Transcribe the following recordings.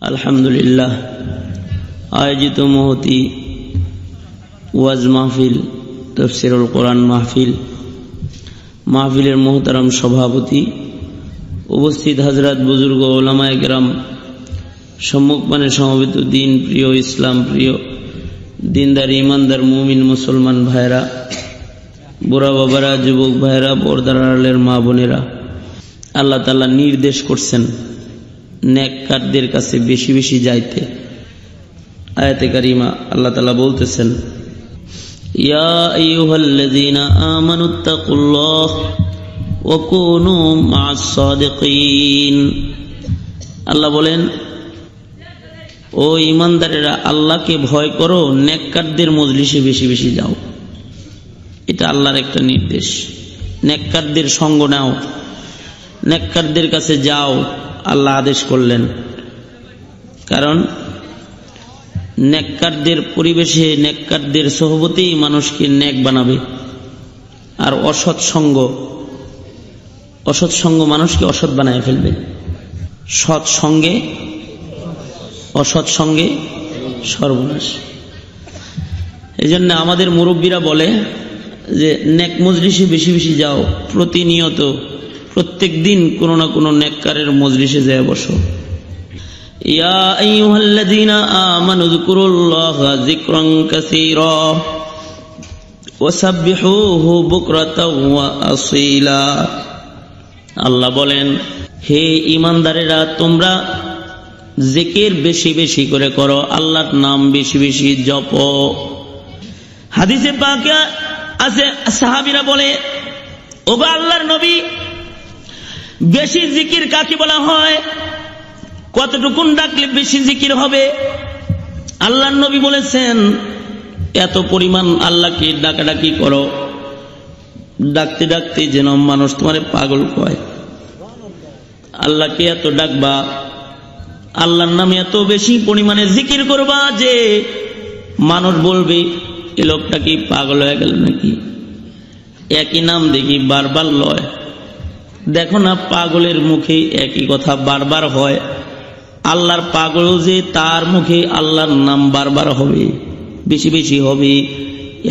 আলহামদুলিল্লাহ আয়োজিত মহতি ওয়াজ মাহফিল তাফসীরুল কোরআন মাহফিলের মোহতারাম সভাপতি, উপস্থিত হযরত বুজুর্গ উলামায়ে কেরাম, সম্মুখপানে সমবেত দিন প্রিয়, ইসলাম প্রিয়, দিনদার ইমানদার মুমিন মুসলমান ভাইরা, বুড়া বাবারা, যুবক ভাইরা, পর্দার আড়ালের মা বোনেরা, আল্লাহ তাআলা নির্দেশ করছেন নেককারদের কাছে বেশি বেশি যাইতে। আয়াতে কারিমা আল্লাহ তাআলা বলতেছেন, ইয়া আইয়ুহাল্লাযীনা আমানুত্তাকুল্লাহ ওয়া কুনু মা'আস সাদিকিন। আল্লাহ বলেন, ও ঈমানদারেরা, আল্লাহকে ভয় করো, নেককারদের মজলিসে বেশি বেশি যাও। এটা আল্লাহর একটা নির্দেশ। নেককারদের সঙ্গ নাও, নেককারদের কাছে যাও, আল্লাহ আদেশ করলেন। কারণ নেককারদের পরিবেশে, নেককারদের সোহবতেই মানুষকে নেক বানাবে। আর অসৎ সঙ্গ মানুষকে অসৎ বানায় ফেলবে। অসৎ সঙ্গে সর্বনাশ। এই জন্য আমাদের মুরব্বীরা বলে যে নেক মজলিসে বেশি বেশি যাও, প্রতিনিয়ত প্রত্যেক দিন কোনো না কোনো নেককারের মজলিসে যায় বসো। ইয়া আইয়ুহাল্লাযীনা আমানু যকুরুল্লাহা যিকরান কাসীরা ওয়া সাব্বিহুহু বুকরাতাও ওয়া আসীলা। আল্লাহ বলেন, হে ঈমানদারেরা, তোমরা জিকির বেশি বেশি করে করো, আল্লাহর নাম বেশি বেশি জপো। হাদিসে পাকে আছে, সাহাবীরা বলে, ওগো আল্লাহর নবী, বেশি জিকির কাকে বলা হয়? কতটুকুন ডাকলে বেশি জিকির হবে? আল্লাহর নবী বলেছেন, এত পরিমাণ আল্লাহকে ডাকাডাকি করো, ডাকতে ডাকতে যেন মানুষ তোমারে পাগল কয়। আল্লাহকে এত ডাকবা, আল্লাহর নামে এত বেশি পরিমাণে জিকির করবা যে মানুষ বলবে, এ লোকটা কি পাগল হয়ে গেল নাকি? একই নাম দেখি বারবার লয়। দেখো না, পাগলের মুখে একই কথা বারবার হয়। আল্লাহর পাগল যে, তার মুখে আল্লাহর নাম বারবার হবে, বেশি বেশি হবে।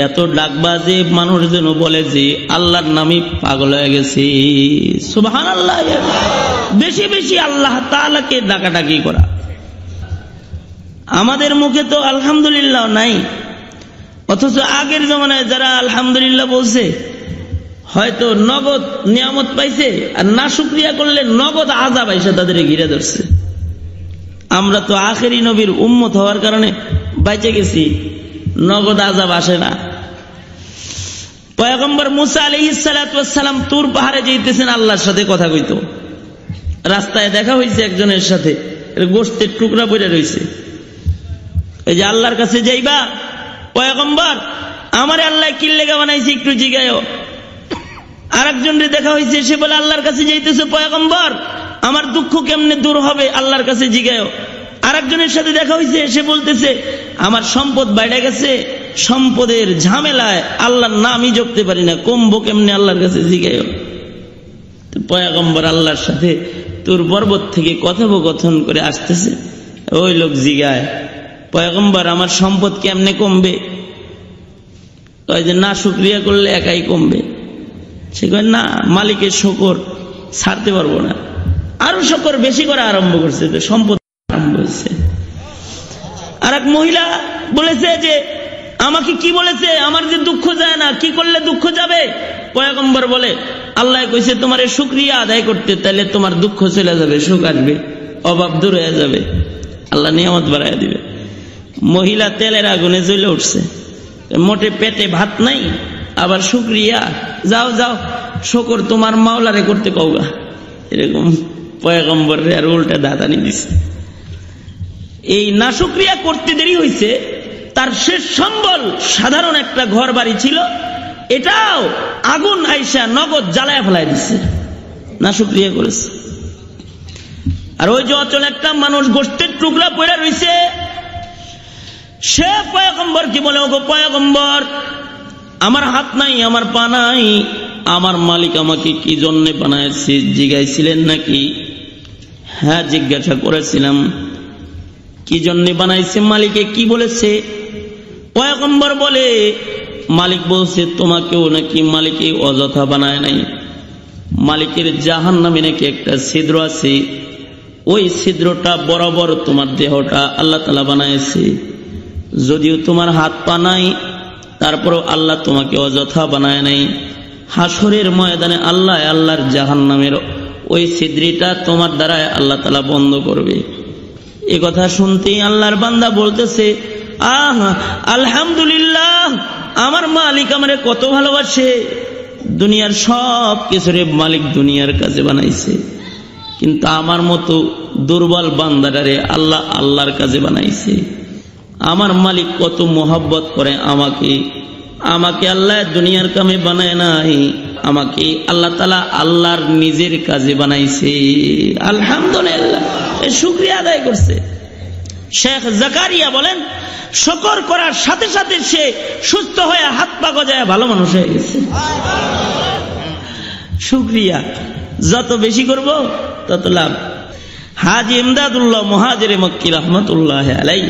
এত ডাকবা যে মানুষ যেন বলে যে আল্লাহর নামই পাগল হয়ে গেছে। সুবহানাল্লাহ। বেশি বেশি আল্লাহ তাআলাকে ডাকাডাকি করা। আমাদের মুখে তো আলহামদুলিল্লাহ নাই, অথচ আগের জমানায় যারা আলহামদুলিল্লাহ বলছে, হয়তো নগদ নিয়ামত পাইছে, আর না শুকরিয়া করলে নগদ আযাব আইসা তাদের ঘিরে ধরছে। আমরা তো আখেরি নবীর উম্মত হওয়ার কারণে বাইচে গেছি, নগদ আযাব আসে না। পয়গম্বর মুসা আলাইহিস সালাতু ওয়াস সালাম তুর পাহাড়ে যাইতেছেন, আল্লাহর সাথে কথা কইতো। রাস্তায় দেখা হইছে একজনের সাথে, এর গোশতের টুকরা পড়ে রইছে। এই যে আল্লাহর কাছে যাইবা, পয়গম্বর আমারে আল্লাহ কি লেগা বানাইছে একটু জিগায়ও। আরেকজনের দেখা হইছে, সে বলে আল্লাহর কাছে যাইতেছে, পয়গম্বর আমার দুঃখ কেমনে দূর হবে, আল্লাহর কাছে জিগায়ও। আরেকজনের সাথে দেখা হইছে, সে বলতেছে আমার সম্পদ বাইরে গেছে, সম্পদের ঝামেলায় আল্লাহর নামই জপতে পারি না, কমবো কেমনে, আল্লাহর কাছে জিগায়ও। পয়গম্বর আল্লাহর সাথে তুর পর্বত থেকে কথোপকথন করে আসতেছে। ওই লোক জিগায়, পয়গম্বর আমার সম্পদ কেমনে কমবে? কয় যে না শুকরিয়া করলে একাই কমবে। সে কয় না, মালিকের শুকর ছাড়তে পারবো না, আরো শুকর বেশি করে আরম্ভ করছে, তো সম্পদ আরম্ভ হয়েছে। আর এক মহিলা বলেছে যে আমাকে কি বলেছে, আমার যে দুঃখ যায় না, কি করলে দুঃখ যাবে? পয়গম্বর বলে, আল্লাহ কইছে তোমার শুকরিয়া আদায় করতে, তাহলে তোমার দুঃখ চলে যাবে, সুখ আসবে, অভাব দূর হয়ে যাবে, আল্লাহ নিয়ামত বাড়াইয়া দিবে। মহিলা তেলের আগুনে জ্বলে উঠছে, মোটে পেটে ভাত নাই, আবার শুকরিয়া, যাও যাও শুকর তোমার মাওলারে করতে কওগা। এরকম পয়গম্বর আর উল্টা দাদানি দিছে। এই না শুকরিয়া করতে দেরি হইছে, তার শেষ সম্বল সাধারণ একটা ঘর বাড়ি ছিল, এটাও আগুন আইসা নগদ জ্বালায় ফেলাই দিচ্ছে, না শুকরিয়া করেছে। আর ওই যে অচল একটা মানুষ গোশতের টুকরা পড়ে রইছে, সে পয়গম্বর কি বলে, ওগো পয়গম্বর আমার হাত নাই, আমার পা নাই, আমার মালিক আমাকে কি জন্য বানাইছে জিজ্ঞাসিলেন নাকি? হ্যাঁ জিজ্ঞাসা করেছিলাম। কি জন্য বানাইছে, মালিকে কি বলেছে? পয়গম্বর বলে, মালিক বলছে তোমাকেও নাকি মালিকে অযথা বানায় নাই। মালিকের জাহান্নামে নাকি একটা ছিদ্র আছে, ওই ছিদ্রটা বরাবর তোমার দেহটা আল্লাহ তাআলা বানাইছে। যদিও তোমার হাত পা নাই, তারপরও আল্লাহ তোমাকে অযথা বানায় নাই। হাসরের ময়দানে আল্লাহর জাহান্নামের ওই ছিদ্রটা তোমার দ্বারায় আল্লাহ তাআলা বন্ধ করবে। এ কথা শুনতেই আল্লাহর বান্দা বলতেছে, আলহামদুলিল্লাহ, আমার মালিক আমারে কত ভালোবাসে। দুনিয়ার সব কিছুরে মালিক দুনিয়ার কাজে বানাইছে, কিন্তু আমার মতো দুর্বল বান্দাটারে আল্লাহর কাজে বানাইছে। আমার মালিক কত মোহাব্বত করে আমাকে আল্লাহ দুনিয়ার কামে বানায় নাই, আমাকে আল্লাহ তাআলা আল্লাহর নিজের কাজে বানাইছে। আলহামদুলিল্লাহ, শুকরিয়া আদায় করছে। শেখ জাকারিয়া বলেন, শুকর করার সাথে সাথে সে সুস্থ হয়ে হাত পা গজায় ভালো মানুষ হয়ে গেছে। শুকরিয়া যত বেশি করব তত লাভ। হাজী ইমদাদুল্লাহ মুহাজিরে মক্কি রহমতুল্লাহ আলাইহি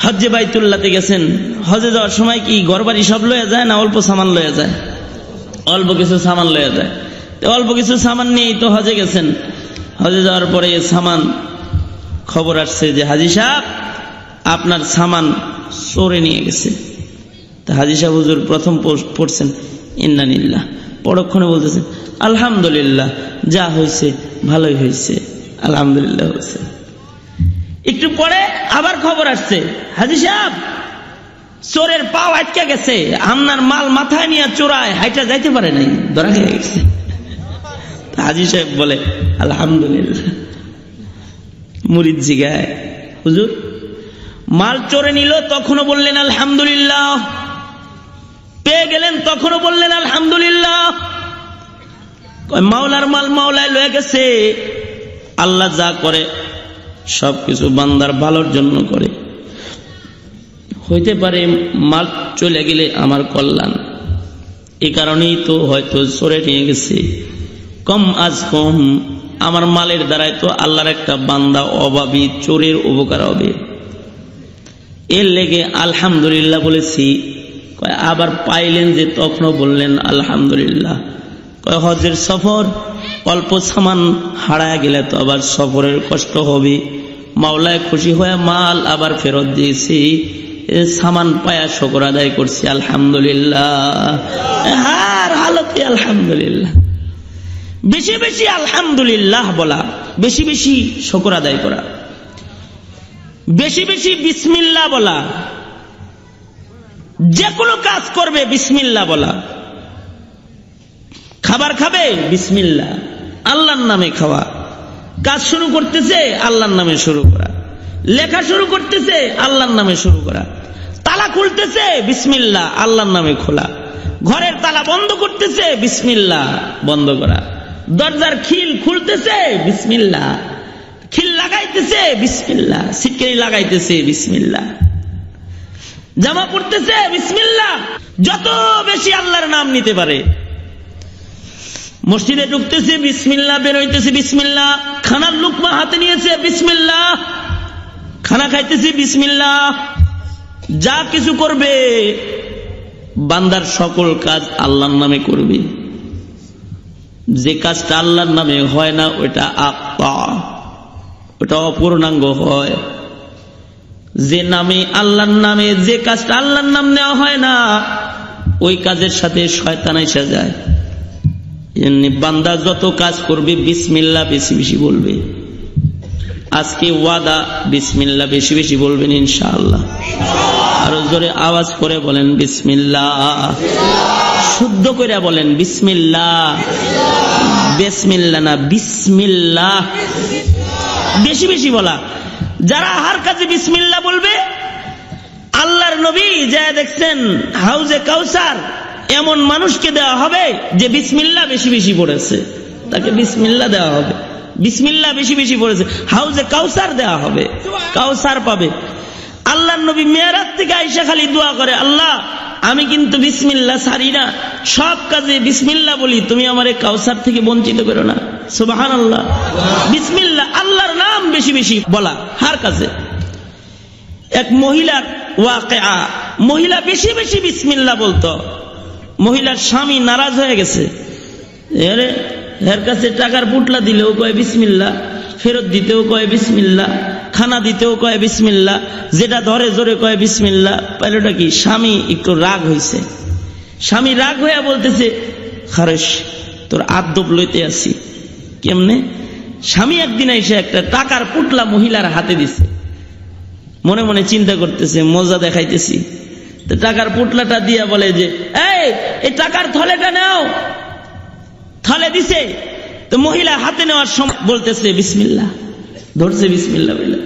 হজ্জে বাইতুল্লাহতে গেছেন। হজে যাওয়ার সময় কি ঘরবাড়ি সব লয়ে যায় না অল্প সামান লয়ে যায়? অল্প কিছু সামান লয়ে যায়। তো অল্প কিছু সামান নিয়েই তো হজে গেছেন। হজে যাওয়ার পরে সামান খবর আসছে যে হাজী সাহেব আপনার সামান চোরে নিয়ে গেছে। তা হাজী সাহেব হুজুর প্রথম পড়ছেন ইন্না লিল্লাহ, পরক্ষণে বলতেছেন আলহামদুলিল্লাহ, যা হয়েছে ভালোই হয়েছে, আলহামদুলিল্লাহ হয়েছে। একটু পরে আবার খবর আসছে, হাজী সাহেব চোরের পাও আটকে গেছে, আপনার মাল মাথায় নিয়ে চোরায় হাইটা যাইতে পারে নাই, ধরা খেয়ে গেছে। হাজী সাহেব বলে আলহামদুলিল্লাহ। মুরিদ জিগায়, হুজুর মাল চোরে নিল তখনও বললেন আলহামদুলিল্লাহ, পেয়ে গেলেন তখনও বললেন আলহামদুলিল্লাহ। মাওলার মাল মাওলায় লয়ে গেছে। আল্লাহ যা করে সবকিছু বান্দার ভালোর জন্য করে। হইতে পারে মাল চলে গেলে আমার কল্যাণ, এই কারণেই তো হয়তো চোরে নিয়ে গেছে। কম আজ কম আমার মালের দ্বারাই তো আল্লাহর একটা বান্দা অভাবী চোরের উপকার হবে, এর লেগে আলহামদুলিল্লাহ বলেছি। আবার পাইলেন যে তখনও বললেন আলহামদুলিল্লাহ। হজের সফর, অল্প সামান হারায় গেলে তো আবার সফরের কষ্ট হবে। মাওলায় খুশি হয়ে মাল আবার ফেরত দিয়েছি, সামান পায়া শুকর আদায় করছি আলহামদুলিল্লাহ। হার হালতে আলহামদুলিল্লাহ। বেশি বেশি আলহামদুলিল্লাহ বলা, বেশি বেশি শুকর আদায় করা, বেশি বেশি বিসমিল্লাহ বলা। যে কোনো কাজ করবে বিসমিল্লাহ বলা। খাবার খাবে বিসমিল্লাহ, আল্লাহর নামে খাওয়া। কাজ শুরু করতেছে আল্লাহর নামে শুরু করা, লেখা শুরু করতেছে আল্লাহর নামে শুরু করা, তালা খুলতেছে বিসমিল্লাহ, আল্লাহর নামে খোলা, ঘরের তালা বন্ধ করতেছে বিসমিল্লাহ, বন্ধ করা, দরজার খিল খুলতেছে বিসমিল্লাহ, খিল লাগাইতেছে বিসমিল্লাহ, সিটকারি লাগাইতেছে বিসমিল্লাহ, জামা পড়তেছে বিসমিল্লাহ। যত বেশি আল্লাহর নাম নিতে পারে। মসজিদে ঢুকতেছে বিসমিল্লাহ, বের হইতেছে বিসমিল্লাহ, খানার লুকমা হাতে নিয়েছে বিসমিল্লাহ, খানা খাইতেছে বিসমিল্লাহ। যা কিছু করবে বান্দার সকল কাজ আল্লাহর নামে করবে। যে কাজটা আল্লাহর নামে হয় না ওটা আত্মা, ওটা অপূর্ণাঙ্গ হয়। যে নামে আল্লাহর নামে যে কাজটা আল্লাহর নাম নেওয়া হয় না ওই কাজের সাথে শয়তান এসে যায়। বান্দা যত কাজ করবে বিসমিল্লাহ বেশি বেশি বলবে। আজকে ওয়াদা বিসমিল্লাহ বেশি বেশি বলবেন ইনশাআল্লাহ। আরো জোরে আওয়াজ করে বলেন বিসমিল্লাহ, শুদ্ধ করে বলেন বিসমিল্লাহ, বিসমিল্লাহ না বিসমিল্লাহ, বেশি বেশি বলা। যারা হার কাজে বিসমিল্লাহ বলবে, আল্লাহর নবী যা দেখছেন হাউজে কাউসার এমন মানুষকে দেওয়া হবে যে বিসমিল্লাহ বেশি বেশি পড়েছে, তাকে বিসমিল্লাহ দেওয়া হবে। বিসমিল্লাহ বেশি বেশি পড়েছে, হাউজে কাউসার দেওয়া হবে, কাউসার পাবে। আল্লাহর নবী মেরাজ থেকে আইসা খালি দোয়া করে, আল্লাহ আমি কিন্তু বিসমিল্লাহ সারি না, সব কাজে বিসমিল্লাহ বলি, তুমি আমারে কাউসার থেকে বঞ্চিত করো না। সুবহানাল্লাহ। বিসমিল্লাহ, আল্লাহর নাম বেশি বেশি বলা হার কাছে। এক মহিলার ওয়াকিয়া, মহিলা বেশি বেশি বিসমিল্লাহ বলতো। মহিলার স্বামী নারাজ হয়ে গেছে, এর কাছে টাকার পুটলা দিলেও কয় বিসমিল্লাহ, ফেরত দিতেও কয় বিসমিল্লাহ, খানা দিতেও কয় বিসমিল্লাহ, যেটা ধরে জোরে কয় বিসমিল্লাহ। পাইলটা কি স্বামী একটু রাগ হয়েছে। স্বামী রাগ হইয়া বলতেছে, খারেশ তোর আদব লইতে আসি। কেমনে? স্বামী একদিন এসে একটা টাকার পুটলা মহিলার হাতে দিছে, মনে মনে চিন্তা করতেছে মজা দেখাইতেছি। তো টাকার পুটলাটা দিয়া বলে যে এই টাকার থলেটা নাও। থলে দিছে, তো মহিলা হাতে নেওয়ার সময় বলতেছে বিসমিল্লাহ, ধরছে বিসমিল্লাহ বলে।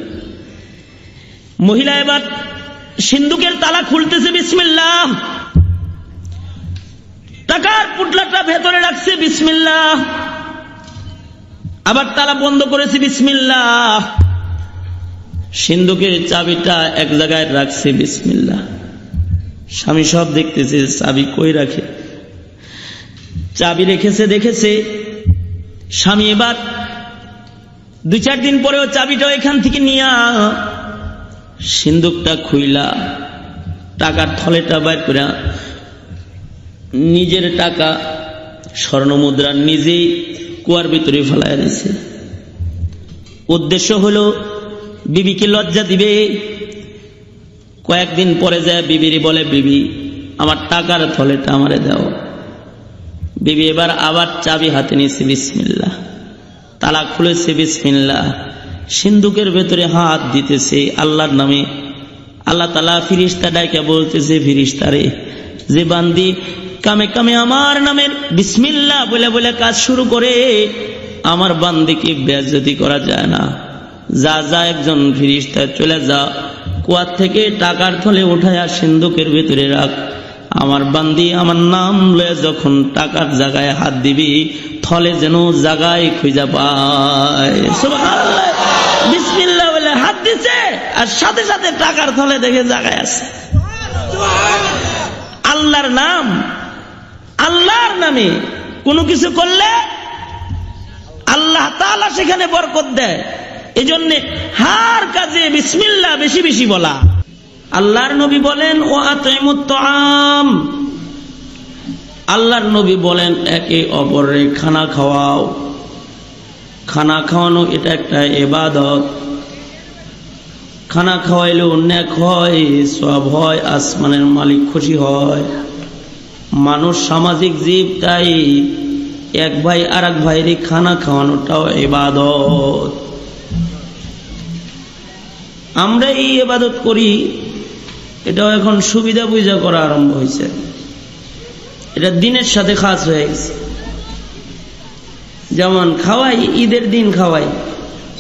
মহিলা এবার সিন্দুকের তালা খুলতেছে বিসমিল্লাহ, টাকার পুটলাটা ভেতরে রাখছে বিসমিল্লাহ, আবার তালা বন্ধ করেছে বিসমিল্লাহ, সিন্দুকের চাবিটা এক জায়গায় রাখছে বিসমিল্লাহ। স্বামী সব দেখতেছে, চাবি কই রাখে, চাবি রেখেছে দেখেছে। স্বামী এবার 2-4 দিন পরেও চাবিটা এখান থেকে নিয়ে সিন্দুকটা খুইলা টাকার থলেটা বাইর করে নিজের টাকা স্বর্ণ মুদ্রা নিজেই কুয়ার ভিতরে ফেলাইয়া দিয়েছে। উদ্দেশ্য হলো বিবিকে লজ্জা দিবে। কয়েকদিন পরে যায় বিবির বলে, বিবি আমার টাকার থলেটা আমারে দাও। বিবি এবার আবার চাবি হাতে নিয়েছে বিসমিল্লাহ, তালা খুলেছে বিসমিল্লাহ, সিন্দুকের ভেতরে হাত দিতেছে আল্লাহর নামে। আল্লাহ তাআলা ফিরিস্তা ডাইকা বলতেছে, ফিরিস্তারে যে বান্দি কামে কামে আমার নামের বিসমিল্লাহ বলে বলে কাজ শুরু করে, আমার বান্দিকে বেইজ্জতি করা যায় না। যা যা একজন ফিরিস্তা চলে যা, কুয়ার থেকে টাকার থলে উঠায়া সিন্দুকের ভেতরে রাখ। আমার বান্দি আমার নাম লয়ে যখন টাকার জায়গায় হাত দিবি, থলে যেন জায়গায় খুঁজা পায়। সুবহানাল্লাহ। বিসমিল্লাহ বলে হাত দিছে, আর সাথে সাথে টাকার থলে দেখে জায়গায় আছে। আল্লাহর নাম, আল্লাহর নামে কোনো কিছু করলে আল্লাহ তাআলা সেখানে বরকত দেয়। এই জন্য হার কাজে বিসমিল্লাহ বেশি বেশি বলা। আল্লাহর নবী বলেন, ও আতাইমুত তাআম, আল্লাহর নবী বলেন একে অপরের খানা খাওয়াও। খানা খাওয়ানো এটা একটা ইবাদত। খানা খাওয়াইলে নেক হয়, সওয়াব হয়, আসমানের মালিক খুশি হয়। মানুষ সামাজিক জীব, তাই এক ভাই আর এক ভাইয়ের খানা খাওয়ানোটাও ইবাদত। আমরা এই ইবাদত করি, এটাও এখন সুবিধা বুঝা করা আরম্ভ হয়েছে। এটা দিনের সাথে খাস হয়ে গেছে। যেমন খাওয়াই, ঈদের দিন খাওয়াই,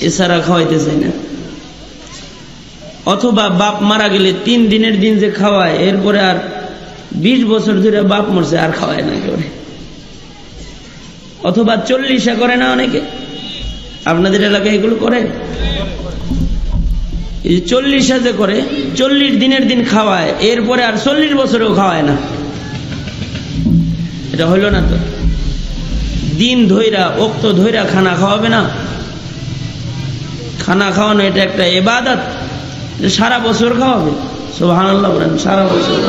এছাড়া খাওয়াইতে চাই না। অথবা বাপ মারা গেলে 3 দিনের দিন যে খাওয়ায়, এরপরে আর 20 বছর ধরে বাপ মরছে আর খাওয়ায় না কেউ। অথবা 40 করে না অনেকে, আপনাদের এলাকায় এগুলো করে। এই 40 যে করে, 40 দিনের দিন খাওয়ায়, এরপরে আর 40 বছরেও খাওয়ায় না। এটা হইল না তো। দিন ধইরা, ওক্ত ধইরা খানা খাওয়াবে না। খানা খাওয়ানো এটা একটা ইবাদত। সারা বছর খাওয়াবে, সুবহানাল্লাহ বলেন, সারা বছর।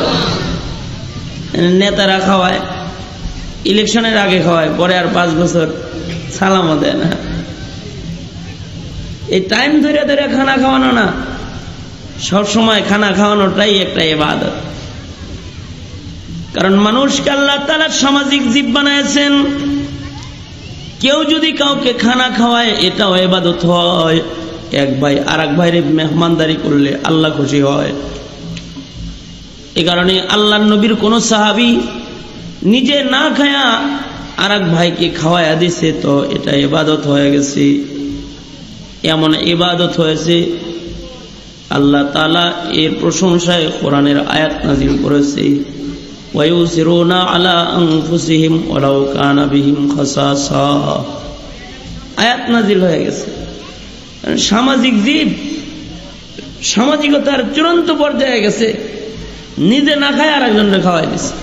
নেতারা খাওয়ায়, ইলেকশনের আগে খাওয়ায়, পরে আর 5 বছর সালামও দেয় না। এই টাইম ধরে ধরে খানা খাওয়ানো না, সব সময় খানা খাওয়ানোটাই একটা ইবাদত। কারণ মানুষকে আল্লাহ তাআলা সামাজিক জীব বানাইছেন। কেউ যদি কাউকে খানা খাওয়ায়, এটাও ইবাদত হয়। এক ভাই আর এক ভাইয়ের মেহমানদারি করলে আল্লাহ খুশি হয়। এই কারণে আল্লাহর নবীর কোন সাহাবী নিজে না খায়া আর এক ভাইকে খাওয়াইয়া দিছে, তো এটা ইবাদত হয়ে গেছে। এমন ইবাদত হয়েছে, আল্লাহ তাআলা এর প্রশংসায় কোরআনের আয়াত নাযিল করেছে, ওয়ায়ুসিরুনা আলা আনফুসিহিম ওয়ালাউ কানা বিহিম খাসাসা। আয়াত নাযিল হয়ে গেছে। সামাজিক জীব, সামাজিকতার চূড়ান্ত পর্যায়ে গেছে, নিজে না খায় আর একজনকে খাওয়াই দিছে,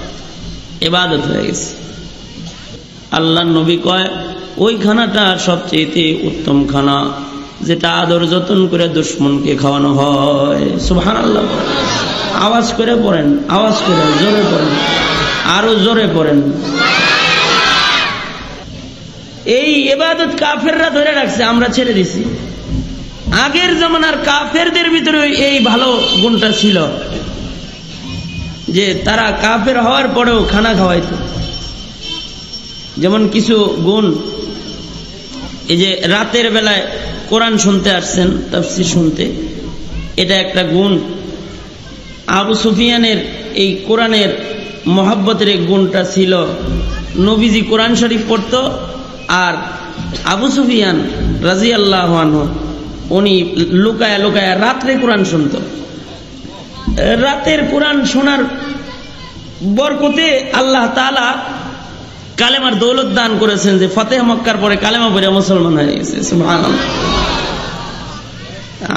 ইবাদত হয়ে গেছে। আল্লাহর নবী কয়, ওই খানাটা সবচেয়ে উত্তম খানা, যেটা আদর যত্ন করে দুশ্মনকে খাওয়ানো হয়। সুবহানাল্লাহ। আওয়াজ করে পড়েন, আওয়াজ করে জোরে পড়েন, আরো জোরে পড়েন। এই ইবাদত কাফেররা ধরে রাখছে, আমরা ছেড়ে দিছি। আগের জামানার কাফেরদের ভিতরে এই ভালো গুণটা ছিল যে তারা কাফের হওয়ার পরেও খানা খাওয়াইতো। যেমন কিছু গুণ, এই যে রাতের বেলায় কোরআন শুনতে আসছেন, তাফসীর শুনতে, এটা একটা গুণ। আবু সুফিয়ানের এই কোরআনের মহব্বতের এই গুণটা ছিল। নবীজি কোরআন শরীফ পড়তো, আর আবু সুফিয়ান রাদিয়াল্লাহু আনহু উনি লুকায়া লুকায়া রাত্রে কোরআন শুনত। রাতের কোরআন শোনার বরকতে আল্লাহ তাআলা কালেমার দৌলত দান করেছেন, যে ফতেহ মক্কার পরে কালেমা পড়ে মুসলমান হয়ে গেছে। সুবহানাল্লাহ।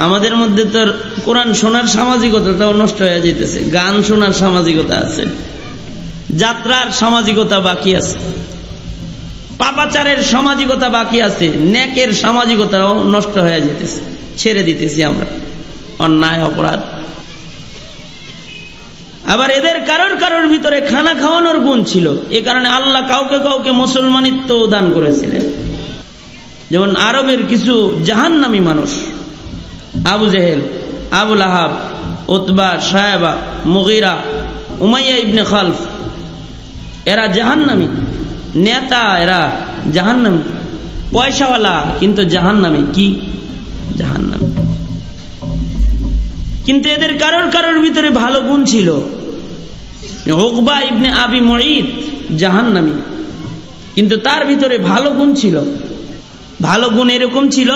আমাদের মধ্যে তো কোরআন শোনার সামাজিকতাটাও নষ্ট হয়ে যেতেছে। গান শোনার সামাজিকতা আছে, যাত্রার সামাজিকতা বাকি আছে, পাপাচারের সামাজিকতা বাকি আছে, নেকের সামাজিকতাও নষ্ট হয়ে যেতেছে। ছেড়ে দিতেছি আমরা অন্যায় অপরাধ। আবার এদের কারোর কারোর ভিতরে খানা খাওয়ানোর গুণ ছিল। এ কারণে আল্লাহ কাউকে কাউকে মুসলমানিত্ব দান করেছিলেন। যেমন আরবের কিছু জাহান্নামী মানুষ, Abu Jahl, Abu Lahab, Utba, Shaiba, Mughira, Umayya ibn Khalaf, এরা জাহান্নামী নেতা, এরা জাহান্নামী, পয়সাওয়ালা কিন্তু জাহান্নামী। কি জাহান্নামী? কিন্তু এদের কারোর কারোর ভিতরে ভালো গুণ ছিল। উকবা ইবনে আবি মুঈত জাহান্নামী, কিন্তু তার ভিতরে ভালো গুণ ছিল। ভালো গুণ এরকম ছিল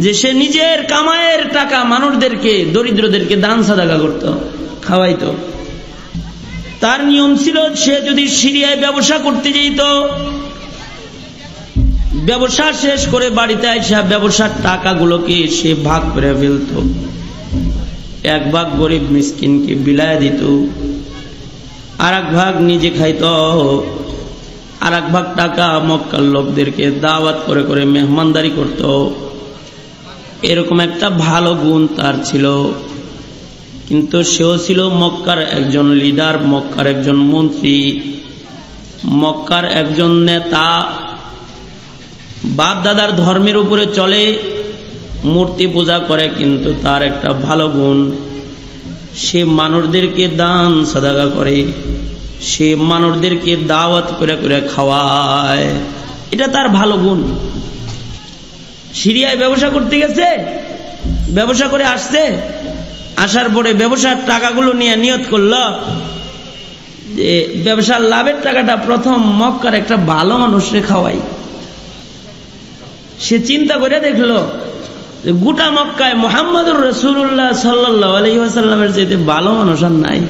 যে সে নিজের কামায়ের টাকা মানুষদেরকে, দরিদ্রদেরকে দান সাদাকা করত, খাওয়াইতো। তার নিয়ম ছিল, সে যদি সিরিয়ায় ব্যবসা করতে যেত, ব্যবসা শেষ করে বাড়িতে আইসা ব্যবসার টাকাগুলোকে সে ভাগ করে ফেলত। এক ভাগ গরিব মিসকিনকে বিলায় দিত, আর এক ভাগ নিজে খাইত, আর এক ভাগ টাকা মক্কার লোকদেরকে দাওয়াত করে করে মেহমানদারি করত। এরকম একটা ভালো গুণ তার ছিল। কিন্তু সেও ছিল মক্কার একজন লিডার, মক্কার একজন মন্ত্রী, মক্কার একজন নেতা। বাপ দাদার ধর্মের উপরে চলে, মূর্তি পূজা করে, কিন্তু তার একটা ভালো গুণ, সে মানুষদেরকে দান সাদাকা করে, সে মানুষদেরকে দাওয়াত করে করে খাওয়ায়। এটা তার ভালো গুণ। সিরিয়ায় ব্যবসা করতে গেছে, ব্যবসা করে আসছে, আসার পরে ব্যবসার টাকাগুলো নিয়ে নিয়ত করলো যে ব্যবসার লাভের টাকাটা প্রথম মক্কার একটা ভালো মানুষকে খাওয়াই। সে চিন্তা করে দেখলো যে গোটা মক্কায় মুহাম্মদুর রাসূলুল্লাহ সাল্লাল্লাহু আলাইহি ওয়াসাল্লামের চাইতে ভালো মানুষ আর নাই।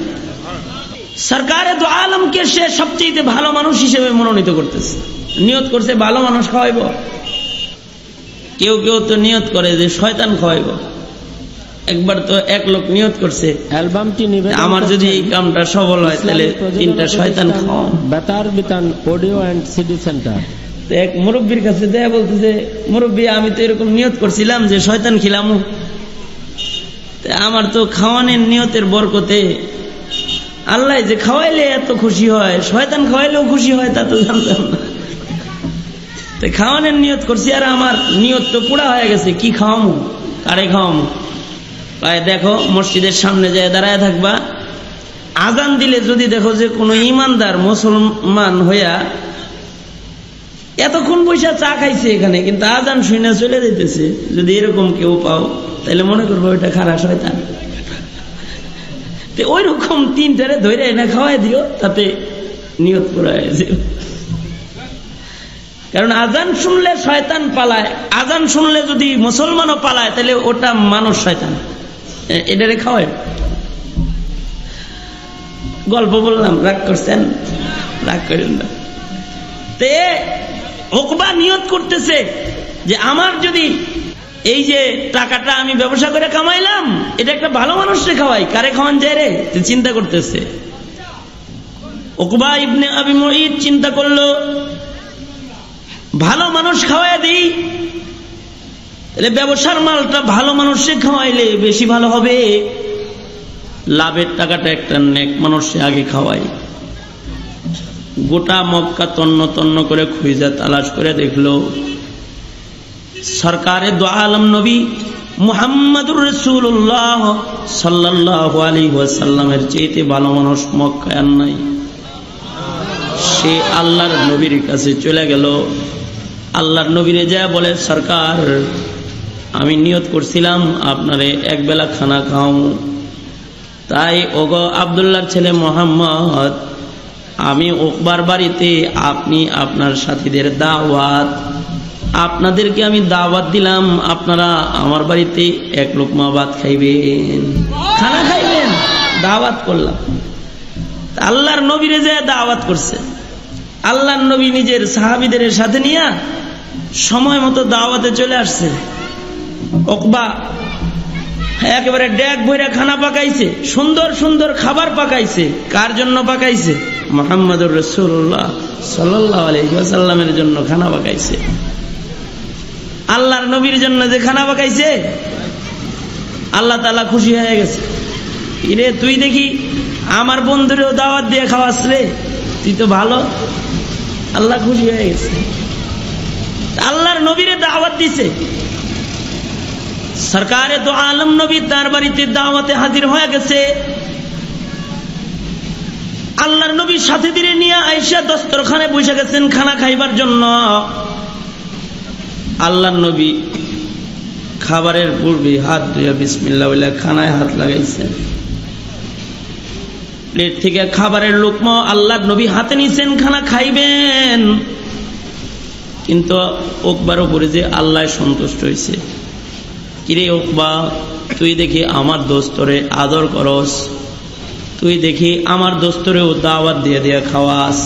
সরকারে দু আলমকে সে সবচেয়ে ভালো মানুষ হিসেবে মনোনীত করতেছে। নিয়ত করছে ভালো মানুষ খাওয়াইব। কেউ কেউ তো নিয়ত করে যে শয়তান খাওয়াইব। একবার তো এক লোক নিয়ত করছে, অ্যালবামটি আমার যদি এই কামটা সফল হয় তাহলে 3টা শয়তান খাওয়াম। বেতার বিতান অডিও এন্ড সিডি সেন্টার। তো এক মুরব্বীর কাছে দেয়া বলতেছে, মুরব্বী আমি তো এরকম নিয়ত করছিলাম যে শয়তান খিলাম, আমার তো খাওয়ানোর নিয়তের বরকতে আল্লাহ যে খাওয়াইলে এত খুশি হয়, শয়তান খাওয়াইলেও খুশি হয় তা তো জানতাম না। তো খাওয়ানোর নিয়ত করছি, আর আমার নিয়ত তো পুরা হয়ে গেছে। কি খাওয়ামো, কারে খাওয়ামো? তাই দেখো মসজিদের সামনে যায় দাঁড়ায় থাকবা, আজান দিলে যদি দেখো যে কোনো ইমানদার মুসলমান হইয়া এতক্ষণ পয়সা চা খাইছে এখানে, কিন্তু আজান শুনে চলে যেতেছে, যদি এরকম কেউ পাও তাহলে মনে করবো ওইটা খারাপ শয়তান। ওই রকম 3টারে ধরে এনে খাওয়াই দিও, তাতে নিয়ত পুরা হয়েছে। কারণ আজান শুনলে শয়তান পালায়, আজান শুনলে যদি মুসলমানও পালায় তাহলে ওটা মানুষ শয়তান, এটারে খাওয়ায়। গল্প বললাম, রাগ করছেন? রাগ করেন না। তে উকবা নিয়ত করতেছে যে আমার যদি এই যে টাকাটা আমি ব্যবসা করে কামাইলাম, এটা একটা ভালো মানুষকে খাওয়াই, কারে খাওয়ান যায় রে? চিন্তা করতেছে। উকবা ইবনে আবি মুঈত চিন্তা করলো ভালো মানুষ খাওয়াই দিই, তাহলে ব্যবসার মালটা ভালো মানুষে খাওয়াইলে বেশি ভালো হবে। লাভের টাকাটা একটা নেক মানুষে আগে খাওয়াই। গোটা মক্কা তন্ন তন্ন করে খুঁজে তালাশ করে দেখলো সরকারে দো আলম নবী মুহাম্মাদুর রাসূলুল্লাহ সাল্লাল্লাহু আলাইহি ওয়াসাল্লামের চেয়ে ভালো মানুষ মক্কায় আর নাই। সে আল্লাহর নবীর কাছে চলে গেল। আল্লাহর নবীরে যা বলে, সরকার আমি নিয়ত করছিলাম আপনারে এক বেলা খানা খাও, তাই ওগো আব্দুল্লাহর ছেলে মোহাম্মদ, আমি উকবার বাড়িতে আপনি আপনার সাথীদের দাওয়াত, আপনাদেরকে আমি দাওয়াত দিলাম, আপনারা আমার বাড়িতে এক লোকমা ভাত খাইবেন, খানা খাইবেন, দাওয়াত করলাম। আল্লাহর নবীরে যে দাওয়াত করছে, আল্লাহর নবী নিজের সাহাবীদের সাথে নিয়ে সময় মতো দাওয়াতে চলে আসছে। উকবা একেবারে ডেক ভরে খানা পাকাইছে, সুন্দর সুন্দর খাবার পাকাইছে। কার জন্য পাকাইছে? মুহাম্মদুর রাসূলুল্লাহ সাল্লাল্লাহু আলাইহি ওয়াসাল্লামের জন্য খানা পাকাইছে। আল্লাহর নবীর জন্য যে খানা পাকাইছে, আল্লাহ তাআলা খুশি হয়ে গেছে। ইরে তুই দেখি আমার বন্ধুরেও দাওয়াত দিয়ে খাওয়াস রে, তুই তো ভালো। আল্লাহ খুশি হয়ে গেছে, আল্লাহর নবীরে দাওয়াত দিছে। সরকারে দো আলম নবী তার বাড়িতে দাওয়াতে হাজির হয়ে গেছে। আল্লাহর নবী সাথে দিনে নিয়ে আয়েশা দস্তরখানে বসে গেছেন খানা খাইবার জন্য। আল্লাহর নবী খাবারের পূর্বে হাত ধুয়ে বিসমিল্লাহ বলে খানায় হাত লাগাইছেন। প্লেট থেকে খাবারের লোকমা আল্লাহর নবী হাতে নিছেন, খানা খাইবেন। কিন্তু উকবার উপরে যে আল্লাহ সন্তুষ্ট হয়েছে। কিরে উকবা, তুই দেখি আমার দোস্তরে আদর করস, তুই দেখি আমার দোস্তরেও দাওয়াত দিয়ে দিয়ে খাওয়াস,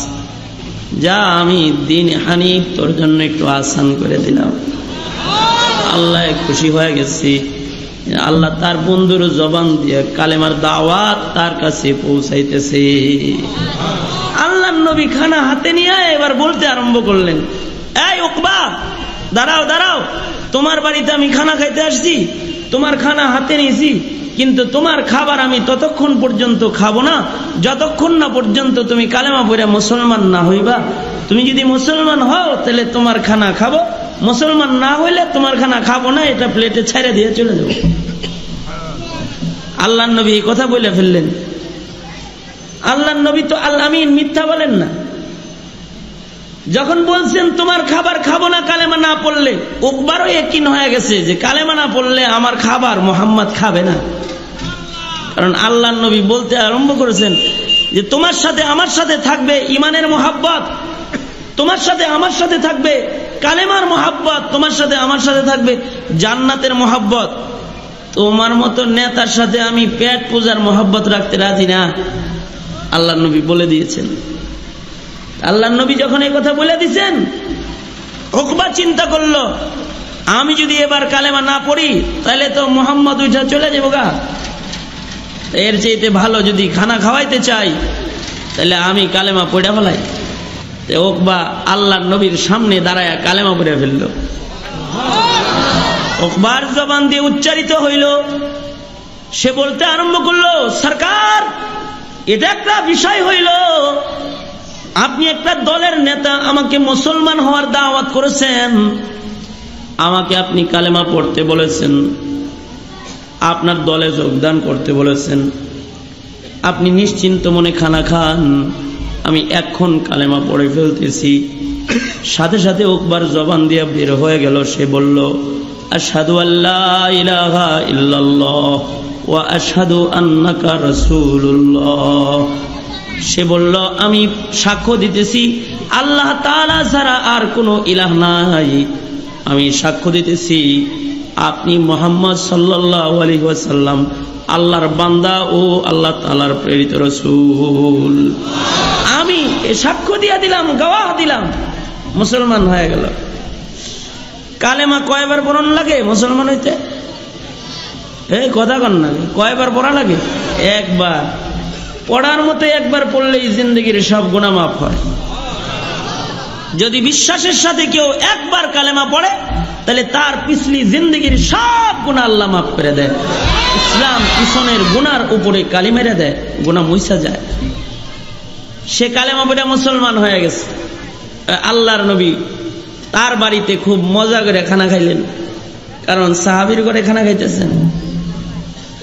যা আমি দিন হানিফ তোর জন্য একটু আসান করে দিলাম। আল্লাহ খুশি হয়ে গেছি। আল্লাহ তার বন্ধুর জবান দিয়ে কালেমার দাওয়াত তার কাছে পৌঁছাইতেছে। আল্লাহর নবী খানা হাতে নিয়ে এবার বলতে আরম্ভ করলেন, এই উকবা, দাঁড়াও দাঁড়াও, তোমার বাড়িতে আমি খানা খাইতে আসছি, তোমার খানা হাতে নিয়েছি, কিন্তু তোমার খাবার আমি ততক্ষণ পর্যন্ত খাবো না যতক্ষণ না পর্যন্ত তুমি কালেমা পড়ে মুসলমান না হইবা। তুমি যদি মুসলমান হও তাহলে তোমার খানা খাবো, মুসলমান না হইলে তোমার খানা খাবো না, এটা প্লেটে ছেড়ে দিয়ে চলে যাবো। আল্লাহর নবী এই কথা বলে ফেললেন। আল্লাহর নবী তো আল আমিন, মিথ্যা বলেন না। যখন বলছেন তোমার খাবার খাবো না কালেমা না পড়লে, উকবারও ইয়াকিন হয়ে গেছে যে কালেমা না পড়লে আমার খাবার মোহাম্মদ খাবে না। কারণ আল্লাহর নবী বলতে আরম্ভ করেছেন যে তোমার সাথে আমার সাথে থাকবে ইমানের মোহাব্বত, তোমার সাথে আমার সাথে থাকবে কালেমার মোহাব্বত, তোমার সাথে আমার সাথে থাকবে জান্নাতের মোহাব্বত। তোমার মতো নেতার সাথে আমি পেট পূজার মোহাব্বত রাখতে রাজি না, আল্লাহর নবী বলে দিয়েছেন। আল্লাহর নবী যখন এই কথা বলে দিয়েছেন, উকবা চিন্তা করলো, আমি যদি এবার কালেমা না পড়ি তাহলে তো মুহাম্মদ উঠা চলে যাবো গা। এর চাইতে ভালো যদি খানা খাওয়াইতে চাই তাহলে আমি কালেমা পড়ে ফেলাই। উকবা আল্লাহর নবীর সামনে দাঁড়ায় কালেমা পড়ে ফেললো। উকবার জবান দিয়ে উচ্চারিত হইল, সে বলতে আরম্ভ করলো, সরকার এটা একটা বিষয় হইল, আপনি একটা দলের নেতা, আমাকে মুসলমান হওয়ার দাওয়াত করেছেন, আমাকে আপনি কালেমা পড়তে বলেছেন, আপনার দলে যোগদান করতে বলেছেন, আপনি নিশ্চিন্ত মনে খানা খান, আমি এখন কালেমা পড়ে ফেলতেছি। সাথে সাথে উকবার জবান দিয়ে বের হয়ে গেল, সে বলল, আশহাদু আল্লা ইলাহা ইল্লাল্লাহ ওয়া আশহাদু আন্নাকা রাসূলুল্লাহ। সে বলল, আমি সাক্ষ্য দিতেছি আল্লাহ তাআলা ছাড়া আর কোনো ইলাহ নাই, আমি সাক্ষ্য দিতেছি আপনি মুহাম্মদ সাল্লাল্লাহু আলাইহি ওয়াসাল্লাম আল্লাহর বান্দা ও আল্লাহ তাআলার প্রেরিত রাসূল। আমি সাক্ষ্য দিয়ে দিলাম, গওয়াহ দিলাম, মুসলমান হয়ে গেল। কালেমা কয়বার পড়ন লাগে মুসলমান হইতে? এই কথা কন না, কয়বার পড়া লাগে? একবার। পড়ার মতো একবার পড়লেই জিন্দগির সব গুনাহ মাফ হয়। যদি বিশ্বাসের সাথে কেউ একবার কালেমা পড়ে তাহলে তার পিছলি জিন্দগির সব গুনাহ আল্লাহ মাফ করে দেয়। ইসলাম পিছনের গুনার উপরে কালি মেরে দেয়, গুনাহ মুইসা যায়। সে কালেমা পড়ে মুসলমান হয়ে গেছে। আল্লাহর নবী তার বাড়িতে খুব মজা করে খানা খাইলেন, কারণ সাহাবীর ঘরে খানা খাইতেছেন,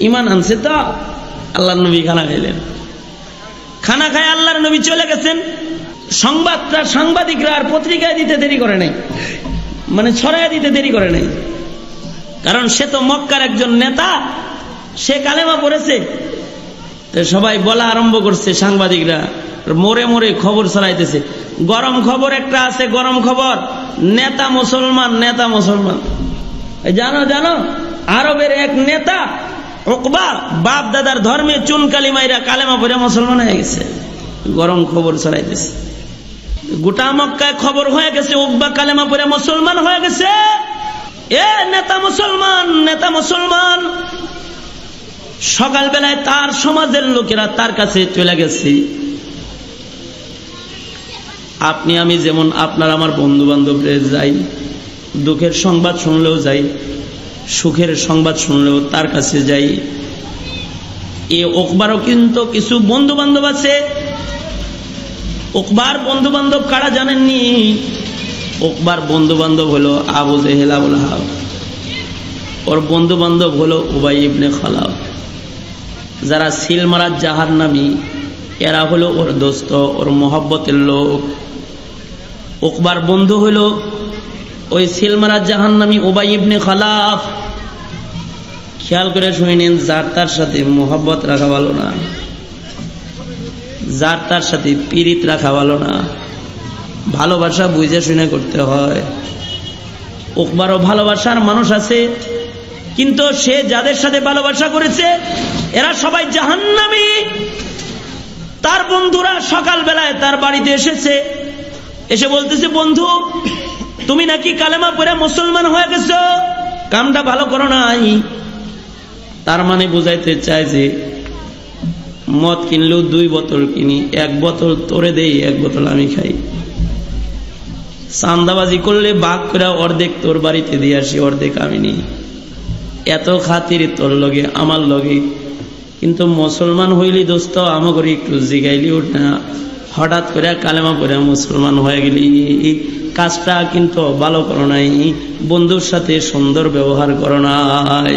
ঈমান আনছে তো। আল্লাহর নবী খানা খাইলেন, খানা খায় আল্লাহর নবী চলে গেছেন। সাংবাদিকরা আর পত্রিকায় দিতে দেরি করে নাই, মানে ছড়াইয়া দিতে দেরি করে নাই, কারণ সে তো মক্কার একজন নেতা, সে কালেমা পড়েছে। তো সবাই বলা আরম্ভ করছে, সাংবাদিকরা মোড়ে মোড়ে খবর ছড়াইতেছে। গরম খবর একটা আছে, গরম খবর, নেতা মুসলমান, নেতা মুসলমান। জানো জানো আরবের এক নেতা উকবা বাপ দাদার ধর্মে চুন কালিমাইরা কালেমা পড়ে মুসলমান হয়ে গেছে। গরম খবর ছড়াইতেছে, গোটা মক্কায় খবর হয়ে গেছে উকবা কালেমা পড়ে মুসলমান হয়ে গেছে। এ নেতা মুসলমান, নেতা মুসলমান। সকালবেলায় তার সমাজের লোকেরা তার কাছে চলে গেছে। আপনি আমি যেমন আপনার আমার বন্ধু বান্ধবরা যাই, দুঃখের সংবাদ শুনলেও যাই, সুখের সংবাদ শুনলেও তার কাছে যাই। এ উকবারও কিন্তু কিছু বন্ধু বান্ধব আছে। উকবার বন্ধু বান্ধব কারা জানেননি? উকবার বন্ধু বান্ধব হলো আবু জেহেল, আবুল আহাব। ওর বন্ধু বান্ধব হলো উবাই ইবনে খালাফ। যারা সিল মারার জাহান্নামী, এরা হলো ওর দোস্ত, ওর মহব্বতের লোক। উকবার বন্ধু হলো ওই সিল মারার জাহান্নামী উবাই ইবনে খালাফ। খেয়াল করে শুনেন, যার তার সাথে মহব্বত রাখা ভালো না, যার তার সাথে পীড়িত রাখা ভালো না। ভালোবাসা বুঝে শুনে করতে হয়। উকবারও ভালোবাসার মানুষ আছে, কিন্তু সে যাদের সাথে ভালোবাসা করেছে এরা সবাই জাহান্নামী। তার বন্ধুরা সকাল বেলায় তার বাড়িতে এসেছে, এসে বলতেছে, বন্ধু তুমি নাকি কালেমা পড়ে মুসলমান হয়ে গেছো, কামটা ভালো করো নাই। তার মানে বুঝাইতে চায় যে মদ কিনলেও 2 বোতল কিনি, 1 বোতল তোরে দেই, 1 বোতল আমি খাই। চান্দাবাজি করলে ভাগ করে অর্ধেক তোর বাড়িতে দিয়ে আসি, অর্ধেক আমি নিই। এত খাতির তোর লগে আমার লগে। কিন্তু মুসলমান হইলি দোস্ত, আমাকে একটু জিগাইলি ওঠ না, হঠাৎ করে কালেমা পড়ে মুসলমান হয়ে গেলি, কাজটা কিন্তু ভালো করো নাই, বন্ধুর সাথে সুন্দর ব্যবহার করো নাই।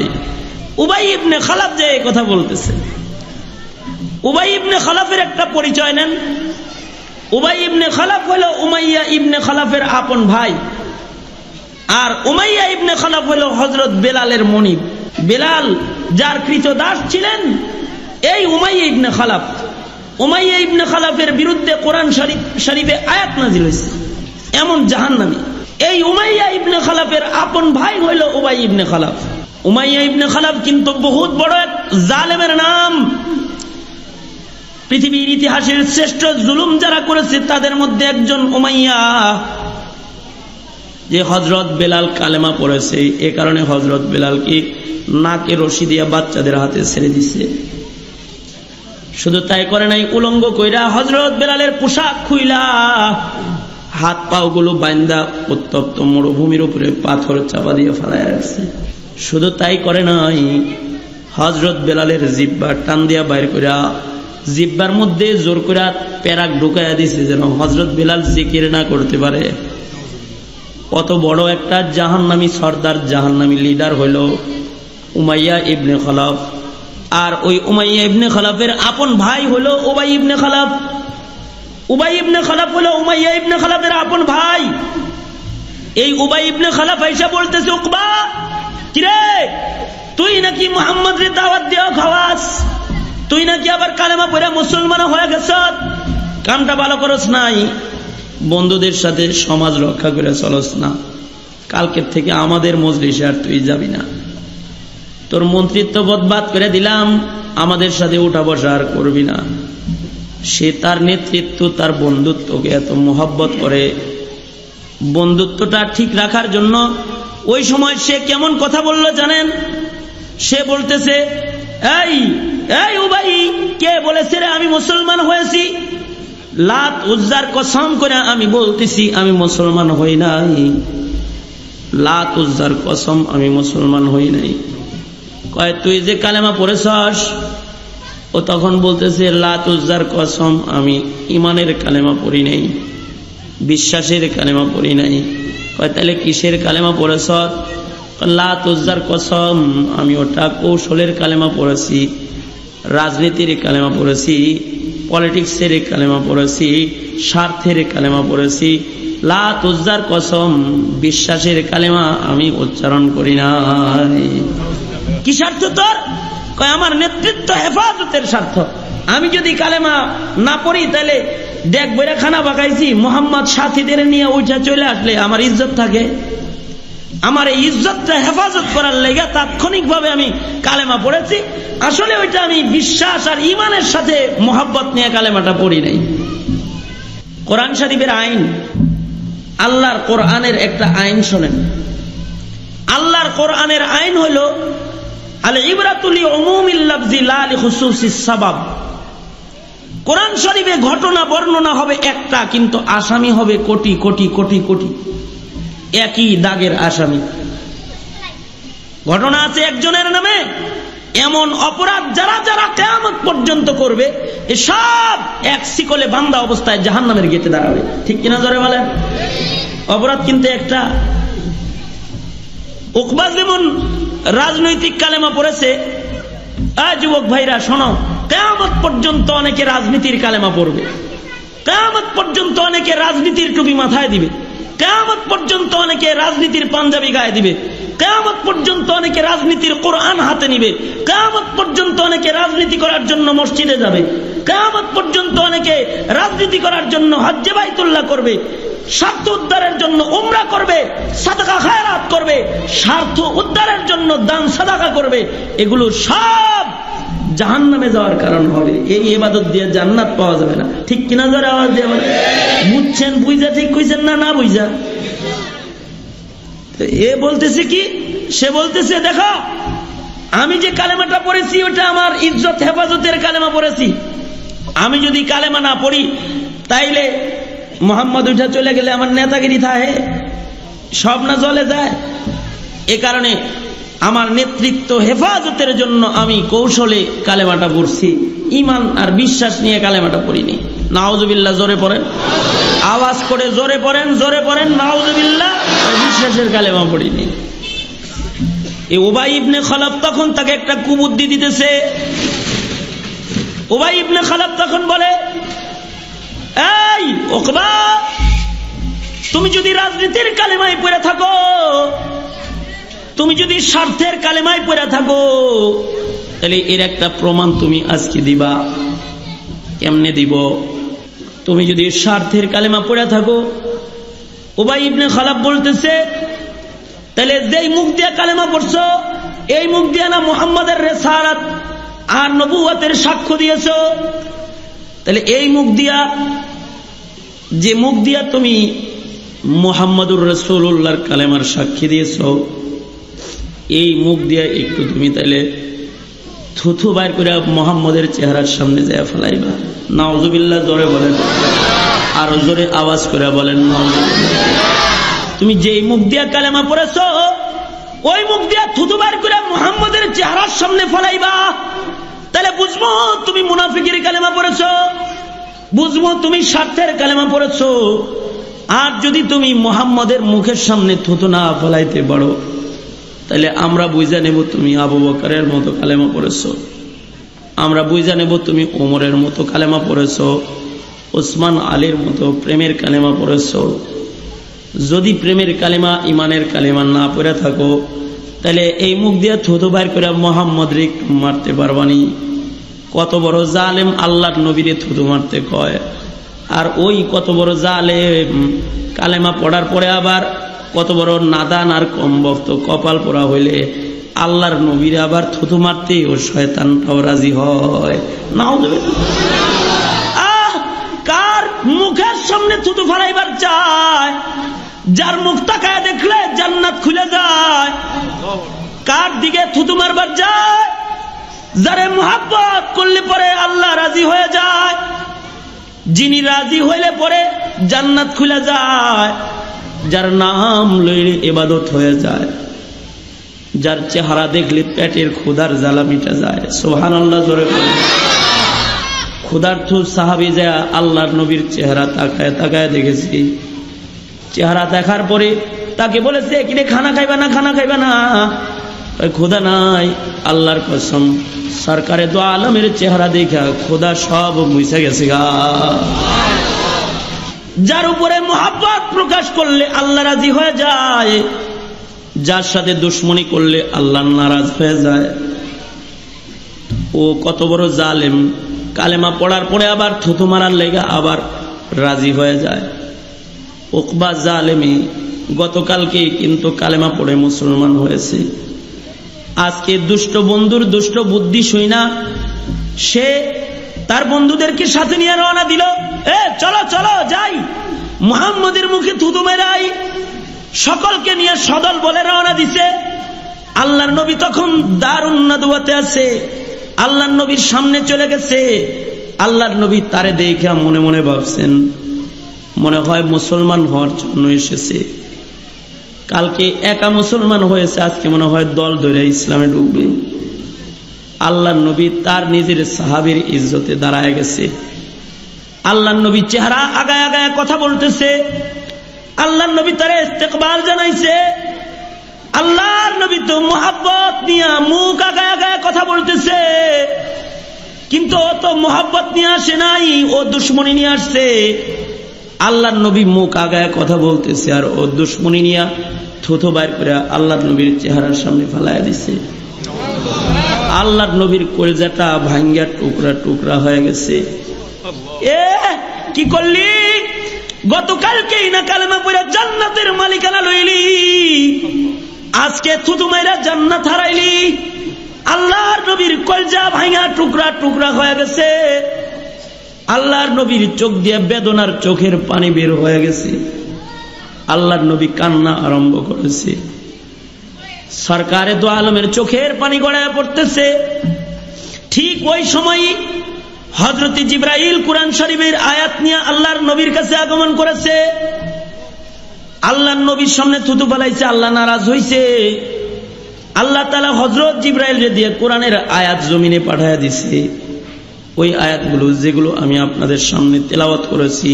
উবাই ইবনে খালাফ যে কথা বলতেছে, উবাই ইবনে খালাফের একটা পরিচয় নেন। উবাই ইবনে খালাফ হলো উমাইয়া ইবনে খালাফের আপন ভাই, আর উমাইয়া ইবনে খালাফ হলো হযরত বেলালের মনিব। বেলাল যার কৃতদাস ছিলেন এই উমাইয়া ইবনে খালাফ। উমাইয়া ইবনে খালাফের বিরুদ্ধে কোরআন শরীফে আয়াত নাযিল হয়েছে, এমন জাহান্নামী। এই উমাইয়া ইবনে খালাফের আপন ভাই হইল উবাই ইবনে খালাফ। উমাইয়া ইবনে খালাফ কিন্তু বহুত বড় এক জালেমের নাম। পৃথিবীর ইতিহাসের শ্রেষ্ঠ জুলুম যারা করেছে তাদের মধ্যে একজন উমাইয়া। যে হযরত বেলাল কালেমা পড়েছে, এ কারণে হযরত বেলালকে নাকে রশি দিয়া বাচ্চাদের হাতে ছেড়ে দিছে। শুধু তাই করে নাই, উলঙ্গ কইরা হযরত বেলালের পোশাক খুইলা হাত পাও গুলো বাইন্দা উত্তপ্ত মরুভূমির উপরে পাথর চাপা দিয়ে ফেলাইয়া রাখছে। শুধু তাই করে নাই, হযরত বেলালের জিহ্বা টান দিয়া বাইর কইরা জিহ্বার মধ্যে জোর করে পেরাক ঢুকাইয়া দিছে, যেন হযরত বেলাল জিকির না করতে পারে। কত বড় একটা জাহান্নামী সর্দার, জাহান্নামী লিডার হইল উমাইয়া ইবনে খালাফ। আর ওই উমাইয়া ইবনে খালাফের আপন ভাই হলো উবাই ইবনে খালাফ। উবাই ইবনে খালাফ হলো উমাইয়া ইবনে খালাফের আপন ভাই। এই উবাই ইবনে খালাফ আইসা বলতেছে, উকবা কিরে, তুই নাকি মুহাম্মদ রে দাওয়াত দেও খাওয়াস, তুই নাকি আবার কালেমা পড়ে মুসলমান হয়ে গেছ, কামটা ভালো করস নাই, বন্ধুদের সাথে সমাজ রক্ষা করে চলস না, কালকের থেকে আমাদের মজলিসে আর তুই যাবি না, তোর মন্ত্রিত্ব বদবাদ করে দিলাম, আমাদের সাথে উঠা বসা আর করবি না। সে তার নেতৃত্ব, তার বন্ধুত্বকে এত মোহব্বত করে, বন্ধুত্বটা ঠিক রাখার জন্য ওই সময় সে কেমন কথা বলল জানেন? সে বলতেছে, এই এই উবাই, কে বলেছে রে আমি মুসলমান হয়েছি? লাত উজ্জার কসম করে আমি বলতেছি আমি মুসলমান হই নাই, লাত উজ্জার কসম আমি মুসলমান হই নাই। কয় তুই যে কালেমা পড়েছস? ও তখন বলতেছে লাত উজ্জার কসম আমি ইমানের কালেমা পড়ি নাই, বিশ্বাসের কালেমা পড়ি নাই। কয় তাহলে কিসের কালেমা পড়েছ? লাত উজ্জার কসম আমি ওটা কৌশলের কালেমা পড়েছি, রাজনীতির কালেমা পড়েছি, পলিটিক্সের কালেমা পড়েছি, স্বার্থের কালেমা পড়েছি। লাত উজ্জার কসম বিশ্বাসের কালেমা আমি উচ্চারণ করি নাই। কি স্বার্থ তোর? কয় আমার নেতৃত্ব হেফাজতের স্বার্থ। আমি যদি কালেমা না পড়ি তাহলে দেখ বইরা খানা পাকাইছি, মোহাম্মদ সাথীদের নিয়ে উঠে চলে আসলে আমার ইজ্জত থাকে। আমার এই ইজ্জতটা হেফাজত করার লেগে তাৎক্ষণিকভাবে আমি কালেমা পড়েছি। আসলে ওইটা আমি বিশ্বাস আর ইমানের সাথে মোহাব্বত নিয়ে কালেমাটা পড়ি নাই। কোরআন শরীফের আইন, আল্লাহর কোরআনের একটা আইন শোনেন। আল্লাহর কোরআনের আইন হলো আল ইবরাতু লিউমুমিল লাফজি লা লিখুসুসিস সাবাব। কোরআন শরীফে ঘটনা বর্ণনা হবে একটা, কিন্তু আসামি হবে কোটি কোটি কোটি কোটি, একই দাগের আসামি। ঘটনা আছে একজনের নামে, এমন অপরাধ যারা যারা কিয়ামত পর্যন্ত করবে এসব এক শিকলে বান্ধা অবস্থায় জাহান্নামের গেটে দাঁড়াবে। ঠিক কিনা জোরে বলেন? অপরাধ কিন্তু একটা। উকবা যেমন রাজনৈতিক কালেমা পড়েছে, যুবক ভাইরা শোনো, কিয়ামত পর্যন্ত অনেকে রাজনীতির কালেমা পড়বে, কিয়ামত পর্যন্ত অনেকে রাজনীতির টুপি মাথায় দিবে, কিয়ামত পর্যন্ত অনেকে রাজনীতির পাঞ্জাবি গায়ে দিবে, কিয়ামত পর্যন্ত অনেকে রাজনীতির কোরআন হাতে নিবে, কিয়ামত পর্যন্ত অনেকে রাজনীতি করার জন্য মসজিদে যাবে, কিয়ামত পর্যন্ত অনেকে রাজনীতি করার জন্য হজ্জে বাইতুল্লাহ করবে, স্বার্থ উদ্ধারের জন্য উমরা করবে, সাদাকা খায়রাত করবে, স্বার্থ উদ্ধারের জন্য দান সাদাকা করবে। এগুলো সব জাহান্নামে যাওয়ার কারণ হবে। এই ইবাদত দিয়ে জান্নাত পাওয়া যাবে না। ঠিক কিনা জোরে আওয়াজ দিয়ে বলেন। বুঝছেন? বুঝা ঠিক কইছেন না? না বুঝা? এ বলতেছে কি? সে বলতেছে দেখো আমি যে কালেমাটা পড়েছি ওটা আমার ইজ্জত হেফাজতের কালেমা পড়েছি। আমি যদি কালেমা না পড়ি তাইলে মোহাম্মদ উঠা চলে গেলে আমার নেতাগিরি থাকে, সব না জ্বলে যায়। এ কারণে আমার নেতৃত্ব হেফাজতের জন্য আমি কৌশলে কালেমাটা পড়ছি, ইমান আর বিশ্বাস নিয়ে কালেমাটা পড়িনি। নাউজুবিল্লাহ। জোরে পড়েন, আওয়াজ করে জোরে পড়েন, জোরে পড়েন নাউজুবিল্লাহ। বিশ্বাসের কালেমা পড়িনি। এই উবাই ইবনে খালাব তখন তাকে একটা কুবুদ্ধি দিতেছে। উবাই ইবনে খালাব তখন বলে, এই উকবা, তুমি যদি রাজনীতির কালেমায় পড়ে থাকো, তুমি যদি স্বার্থের কালেমায় পড়ে থাকো, তাহলে এর একটা প্রমাণ তুমি আজকে দিবা। কেমনে দিব? তুমি যদি স্বার্থের কালেমা পড়ে থাকো, উবাই ইবনে খালাব বলতেছে, তাহলে যেই মুখ দিয়ে কালেমা পড়ছো এই মুখ দিয়ে না মুহাম্মাদের রিসালাত আর নবুয়তের সাক্ষ্য দিয়েছো? তাহলে এই মুখ দিয়া, যে মুখ দিয়া তুমি মুহাম্মাদুর রাসূলুল্লাহর কালেমার সাক্ষী দিয়েছো, এই মুখ দিয়া একটু তুমি তাহলে থুথু বাইর করে মুহাম্মাদের চেহারার সামনে যায় ফেলাইবা। নাউজুবিল্লাহ। জোরে বলেন, আরো জোরে আওয়াজ করে বলেন নাউজুবিল্লাহ। তুমি যেই মুখ দিয়া কালেমা পড়েছো ওই মুখ দিয়া থুথু বাইর করে মুহাম্মাদের চেহারার সামনে ফেলাইবা, তাহলে বুঝবো তুমি মুনাফিকের কালেমা পড়েছো, বুঝবো তুমি স্বার্থের কালেমা পড়েছো। আর যদি তুমি মুহাম্মাদের মুখের সামনে থুতু না ফলাইতে পারো, তাহলে আমরা বুঝা নেব তুমি আবু বকরের মতো কালেমা পড়েছো, আমরা বুঝা নেব তুমি ওমরের মতো কালেমা পড়েছো, ওসমান আলীর মতো প্রেমের কালেমা পড়েছো। যদি প্রেমের কালেমা ইমানের কালেমা না পড়ে থাকো, তাহলে এই মুখ দিয়ে থুতু বাইর করে মুহাম্মদ রে মারতে পারবানি। কত বড় জালেম আল্লাহর নবীরে থুতু মারতে কয়, আর ওই কত বড় জালেম কালেমা পড়ার পরে আবার কত বড় নাদান আর কম বক্ত কপাল পোড়া হইলে আল্লাহর নবীরে আবার থুতু মারতে ও শয়তানটাও রাজি হয়। কার মুখের সামনে থুতু ফেলাইবার চায়? যার মুখ তাকায় দেখলে জান্নাত খুলে যায়। কার দিকে থুতু মারবার যায়? যারে মুহাব্বত করলে পরে আল্লাহ রাজি হয়ে যায়। যিনি রাজি হইলে পরে জান্নাত খুলে যায়, যার নাম লইলে ইবাদত হয়ে যায়, যার চেহারা দেখলে পেটের ক্ষুধার জ্বালা মিটা যায়। সুবহানাল্লাহ জোরে বলেন। ক্ষুধার্থ সাহাবী যায় আল্লাহর নবীর চেহারা তাকায় তাকায় দেখেছি। চেহারা দেখার পরে তাকে বলেছে, কিনে খানা খাইবা না, খানা খাইবা না? ক্ষুধা নাই। আল্লাহর কসম, সরকারে দো আলমের চেহারা দেখা ক্ষুধা সব মুছে গেছে গা। যার উপরে মোহাব্বত প্রকাশ করলে আল্লাহ রাজি হয়ে যায়, যার সাথে দুশ্মনী করলে আল্লাহ নারাজ হয়ে যায়। ও কত বড় জালেম, কালেমা পড়ার পরে আবার থুতু মারার লেগে আবার রাজি হয়ে যায়। উকবা জালেমি গতকালকে কিন্তু কালেমা পড়ে মুসলমান হয়েছে। আজকে দুষ্ট বন্ধুর দুষ্ট বুদ্ধি শুইনা সে তার বন্ধুদেরকে সাথে নিয়ে রওনা দিল, চলো চলো যাই, মুহাম্মদের মুখে থুতু মেরাই। সকলকে নিয়ে সদল বলে রওনা দিছে। আল্লাহর নবী তখন দারুন নাদওয়াতে আছে, আল্লাহর নবীর সামনে চলে গেছে। আল্লাহর নবী তারে দেখে মনে মনে ভাবছেন, মনে হয় মুসলমান হওয়ার জন্য এসেছে। কালকে একা মুসলমান হয়েছে, আজকে মনে হয় দল ধরে ইসলামে ঢুকবে। আল্লাহর নবী তার নিজের সাহাবীর ইজ্জতে দাঁড়ায় গেছে। আল্লাহর নবী চেহারা আগায় আগায় কথা বলতেছে। আল্লাহর নবী তারে ইস্তেকবাল জানাইছে। আল্লাহর নবী তো মোহাব্বত নিয়ে মুখ আগায় আগায় কথা বলতেছে, কিন্তু ও তো মোহাব্বত নিয়ে আসে নাই, ও দুশ্মনী নিয়ে আসছে। আল্লাহর নবী মুখ আগায় কথা বলতেছে আর ও দুশ্মনী নিয়ে থুথু বাইর করে আল্লাহর নবীর চেহারার সামনে ফেলাইয়া দিছে। আল্লাহর নবীর কলিজাটা ভাঙ্গা টুকরা টুকরা হয়ে গেছে। কি করলি? গতকালকেই না কালেমা পড়ে জান্নাতের মালিকানা লইলি, আজকে থুতু মাইরা জান্নাত হারাইলি। আল্লাহর নবীর কলিজা ভাঙ্গা টুকরা টুকরা হয়ে গেছে। আল্লাহর নবীর চোখ দিয়ে বেদনার চোখের পানি বের হয়ে গেছে। আল্লাহর নবী কান্না আরম্ভ করেছে। সরকারে দো আলমের চোখের পানি গড়ায় পড়তেছে। ঠিক ওই সময় হযরত জিবরাইল কুরআন শরীফের আয়াত নিয়ে আল্লাহর নবীর কাছে আগমন করেছে। আল্লাহর নবীর সামনে থুতু ফেলাইছে, আল্লাহ নারাজ হইছে। আল্লাহ তাআলা হযরত জিবরাইল রে দিয়ে কোরআনের আয়াত জমিনে পাঠায়া দিছে। ওই আয়াতগুলো যেগুলো আমি আপনাদের সামনে তেলাওয়াত করেছি,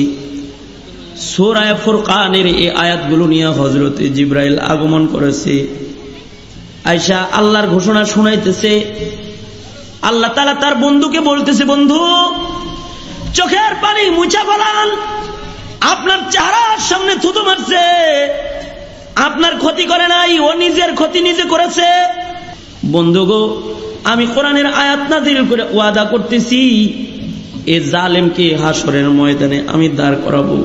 সূরা ফুরকানের এই আয়াতগুলো নিয়ে হযরত জিবরাইল আগমন করেছে। আয়েশা আল্লাহর ঘোষণা শুনাইতেছে। আল্লাহ তাআলা তার বন্ধুকে বলতেছে, বন্ধু চোখের পানি মুছা ফেলান, আপনার চেহারার সামনে থুতু মারছে, আপনার ক্ষতি করে নাই, ও নিজের ক্ষতি নিজে করেছে। বন্ধু গো, আমি কোরআনের আয়াত নাযিল করে ওয়াদা করতেছি, এই জালেমকে হাসরের ময়দানে আমি দাঁড় করাবো।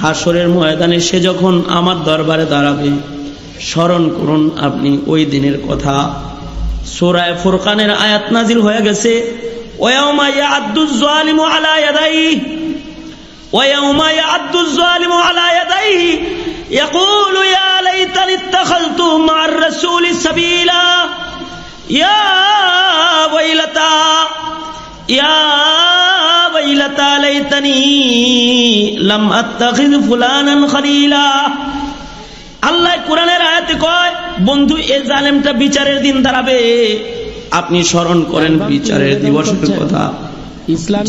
হাসরের ময়দানে সে যখন আমার দরবারে দাঁড়াবে, স্মরণ করুন আপনি ওই দিনের কথা। সূরা ফুরকানের আয়াত নাযিল হয়ে গেছে, ওয়ায়াউমা ইয়া'আদ্দুজ যালিমু আলা ইয়াদাইহি ওয়ায়াউমা ইয়া'আদ্দুজ যালিমু আলা ইয়াদাইহি ইয়াকুলু ইয়া লাইতানি ইত্তাখাযতু মা'আর রাসূলি সাবিলা ইয়া ওয়াইলাতা লাইতানি লাম আত্তাখিয ফুলানান খলিলা। আল্লাহ কোরআনের আয়াতে কয়, বন্ধু এই জালেমটা বিচারের দিন দাঁড়াবে। আপনি স্মরণ করেন বিচারের দিবসের কথা,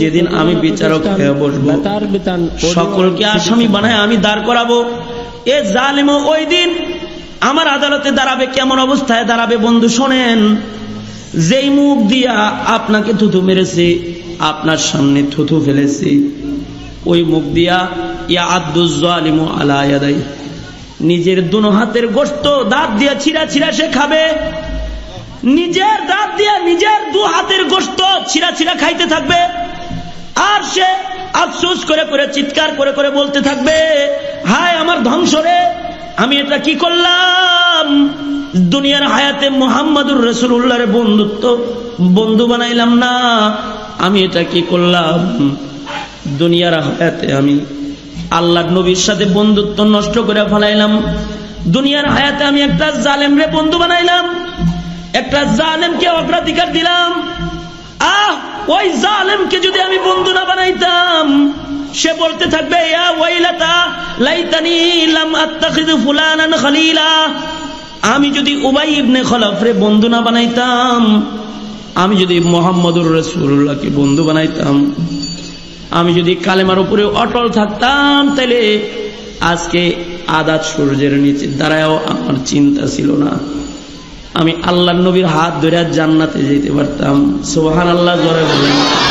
যেদিন আমি বিচারক হয়ে বসবো, সকলকে আসামি বানায় আমি দাঁড় করাবো। এ জালেম ওই দিন আমার আদালতে দাঁড়াবে। কেমন অবস্থায় দাঁড়াবে বন্ধু শোনেন। যেই মুখ দিয়া আপনাকে থুথু মেরেছে, আপনার সামনে থুথু ফেলেছে, ওই মুখ দিয়া ইয়া'আদ্দুজ যালিমু আলা ইয়াদাইহি, নিজের দুনো হাতের গোশত দাঁত দিয়া ছিঁড়া ছিঁড়া সে খাবে। নিজের দাঁত দিয়া নিজের দু হাতের গোশত ছিঁড়া ছিঁড়া খাইতে থাকবে। আর সে আফসোস করে করে চিৎকার করে করে বলতে থাকবে, হায় আমার ধ্বংস রে, আমি এটা কি করলাম। দুনিয়ার হায়াতে মুহাম্মাদুর রাসূলুল্লাহর বন্ধু বানাইলাম না, আমি এটা কি করলাম। দুনিয়ার হায়াতে আমি আল্লাহর নবীর সাথে বন্ধুত্ব নষ্ট করে ফেলাইলাম। দুনিয়ার হায়াতে আমি একটা জালেম রে বন্ধু বানাইলাম, একটা জালেমকে অগ্রাধিকার দিলাম। ওই জালেমকে যদি আমি বন্ধু না বানাইতাম, সে বলতে থাকবে ইয়া ওয়াইলাতা লাইতানি লাম আত্তাখিযু ফুলানান খলিলা। আমি যদি উবাই ইবনে খলফরে বন্ধু না বানাইতাম, আমি যদি মুহাম্মদুর রাসূলুল্লাহকে বন্ধু বানাইতাম, আমি যদি কালেমার উপরে অটল থাকতাম, তাহলে আজকে আদাত সূর্যের নিচে দাঁড়ায়ও আমার চিন্তা ছিল না। আমি আল্লাহর নবীর হাত ধরে জান্নাতে যেতে পারতাম। সুবহানাল্লাহ জোরে বলেন।